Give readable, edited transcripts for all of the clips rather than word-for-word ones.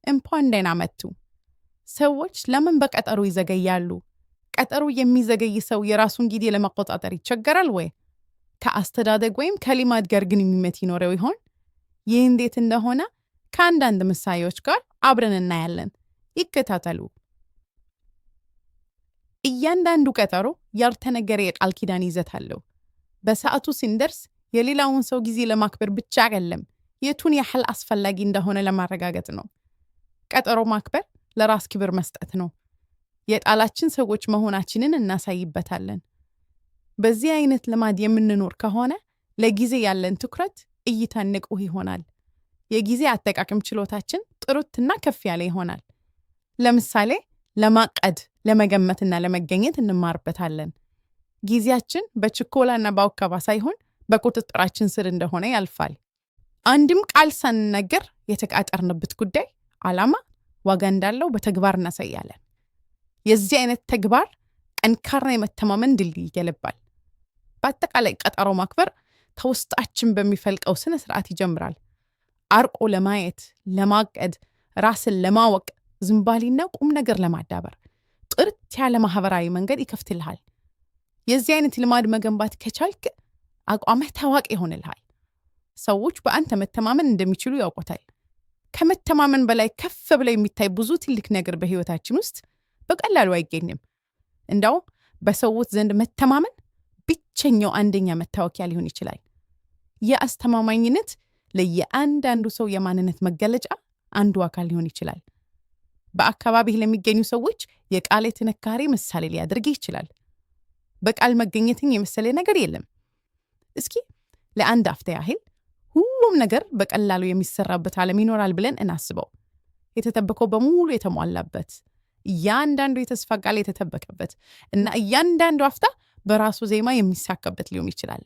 እንኳን ደህና መጡ። ሰዎች ለምን በቀጠሮ ይዘገያሉ? ቀጠሮ የሚዘገይ ሰው የራሱን ጊዜ ለመቆጣጠር ይቸገራል ወይ? ከአስተዳደግ ወይም ከልማድ ጋር ግንኙነት ይኖረው ይሆን? ይህ እንዴት እንደሆነ ከአንዳንድ ምሳሌዎች ጋር አብረን እናያለን። ይከታተሉ። እያንዳንዱ ቀጠሮ ያልተነገረ የቃል ኪዳን ይዘት አለው። በሰዓቱ ስንደርስ የሌላውን ሰው ጊዜ ለማክበር ብቻ አይደለም፣ የቱን ያህል አስፈላጊ እንደሆነ ለማረጋገጥ ነው። ቀጠሮ ማክበር ለራስ ክብር መስጠት ነው። የጣላችን ሰዎች መሆናችንን እናሳይበታለን። በዚህ አይነት ልማድ የምንኖር ከሆነ ለጊዜ ያለን ትኩረት እይታ ንቁህ ይሆናል። የጊዜ አጠቃቀም ችሎታችን ጥሩትና ከፍ ያለ ይሆናል። ለምሳሌ ለማቀድ፣ ለመገመትና ለመገኘት እንማርበታለን። ጊዜያችን በችኮላና በአውካባ ሳይሆን በቁጥጥራችን ስር እንደሆነ ያልፋል። አንድም ቃል ሳንነገር የተቃጠርንበት ጉዳይ ዓላማ ዋጋ እንዳለው በተግባር እናሳያለን። የዚህ አይነት ተግባር ጠንካራ የመተማመን ድልድይ ይገነባል። በአጠቃላይ ቀጠሮ ማክበር ከውስጣችን በሚፈልቀው ስነ ስርዓት ይጀምራል። አርቆ ለማየት፣ ለማቀድ፣ ራስን ለማወቅ፣ ዝንባሌና ቁም ነገር ለማዳበር ጥርት ያለ ማህበራዊ መንገድ ይከፍትልሃል። የዚህ አይነት ልማድ መገንባት ከቻልክ አቋምህ ታዋቂ ይሆንልሃል። ሰዎች በአንተ መተማመን እንደሚችሉ ያውቁታል። ከመተማመን በላይ ከፍ ብለው የሚታይ ብዙ ትልቅ ነገር በህይወታችን ውስጥ በቀላሉ አይገኝም። እንዳው በሰዎች ዘንድ መተማመን ብቸኛው አንደኛ መታወቂያ ሊሆን ይችላል። የአስተማማኝነት ለየአንዳንዱ ሰው የማንነት መገለጫ አንዱ አካል ሊሆን ይችላል። በአካባቢህ ለሚገኙ ሰዎች የቃል ጥንካሬ ምሳሌ ሊያደርግህ ይችላል። በቃል መገኘትን የመሰለ ነገር የለም። እስኪ ለአንድ አፍታ ያህል ሁሉም ነገር በቀላሉ የሚሰራበት ዓለም ይኖራል ብለን እናስበው። የተጠበቀው በሙሉ የተሟላበት፣ እያንዳንዱ የተስፋ ቃል የተጠበቀበት እና እያንዳንዱ አፍታ በራሱ ዜማ የሚሳካበት ሊሆን ይችላል።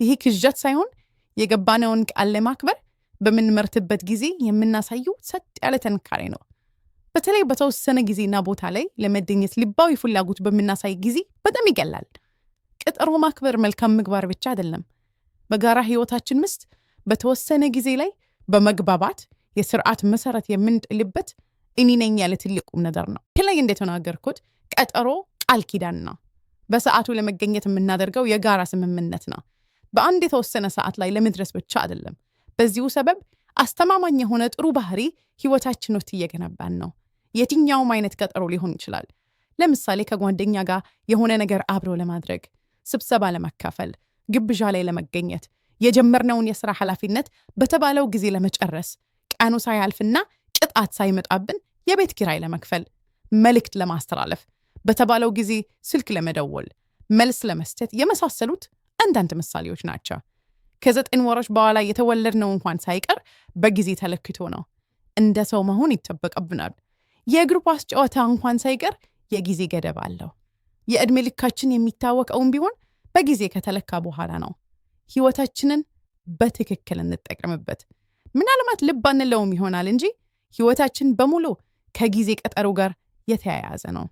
ይህ ክዥት ሳይሆን የገባነውን ቃል ለማክበር በምንመርትበት ጊዜ የምናሳየው ሰጥ ያለ ጥንካሬ ነው። በተለይ በተወሰነ ጊዜና ቦታ ላይ ለመገኘት ልባዊ ፍላጎት በምናሳይ ጊዜ በጣም ይቀላል። ቀጠሮ ማክበር መልካም ምግባር ብቻ አይደለም። በጋራ ህይወታችን ውስጥ በተወሰነ ጊዜ ላይ በመግባባት የስርዓት መሰረት የምንጥልበት እኔ ነኝ ያለ ትልቅ ቁም ነገር ነው። ከላይ እንደተናገርኩት ቀጠሮ ቃል ኪዳን ነው። በሰዓቱ ለመገኘት የምናደርገው የጋራ ስምምነት ነው። በአንድ የተወሰነ ሰዓት ላይ ለመድረስ ብቻ አይደለም። በዚሁ ሰበብ አስተማማኝ የሆነ ጥሩ ባህሪ ህይወታችን ውስጥ እየገነባን ነው። የትኛውም አይነት ቀጠሮ ሊሆን ይችላል። ለምሳሌ ከጓደኛ ጋር የሆነ ነገር አብሮ ለማድረግ፣ ስብሰባ ለመካፈል፣ ግብዣ ላይ ለመገኘት፣ የጀመርነውን የሥራ ኃላፊነት በተባለው ጊዜ ለመጨረስ፣ ቀኑ ሳያልፍና ቅጣት ሳይመጣብን የቤት ኪራይ ለመክፈል፣ መልእክት ለማስተላለፍ፣ በተባለው ጊዜ ስልክ ለመደወል፣ መልስ ለመስጠት የመሳሰሉት አንዳንድ ምሳሌዎች ናቸው። ከ9 ወሮች በኋላ የተወለድነው እንኳን ሳይቀር በጊዜ ተለክቶ ነው። እንደ ሰው መሆን ይጠበቅብናል። የእግር ኳስ ጨዋታ እንኳን ሳይቀር የጊዜ ገደብ አለው። የዕድሜ ልካችን የሚታወቀውም ቢሆን በጊዜ ከተለካ በኋላ ነው። ህይወታችንን በትክክል እንጠቀምበት። ምናልባት ልብ አንለውም ይሆናል እንጂ ህይወታችን በሙሉ ከጊዜ ቀጠሮ ጋር የተያያዘ ነው።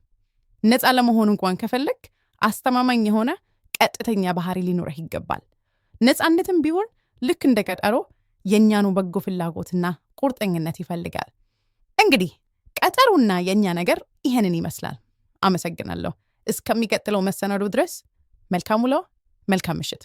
ነፃ ለመሆን እንኳን ከፈለግ አስተማማኝ የሆነ ቀጥተኛ ባህሪ ሊኖርህ ይገባል። ነፃነትም ቢሆን ልክ እንደ ቀጠሮ የኛኑ በጎ ፍላጎትና ቁርጠኝነት ይፈልጋል። እንግዲህ ቀጠሮና የኛ ነገር ይሄንን ይመስላል። አመሰግናለሁ። እስከሚቀጥለው መሰናዶ ድረስ መልካም ውሎ፣ መልካም ምሽት።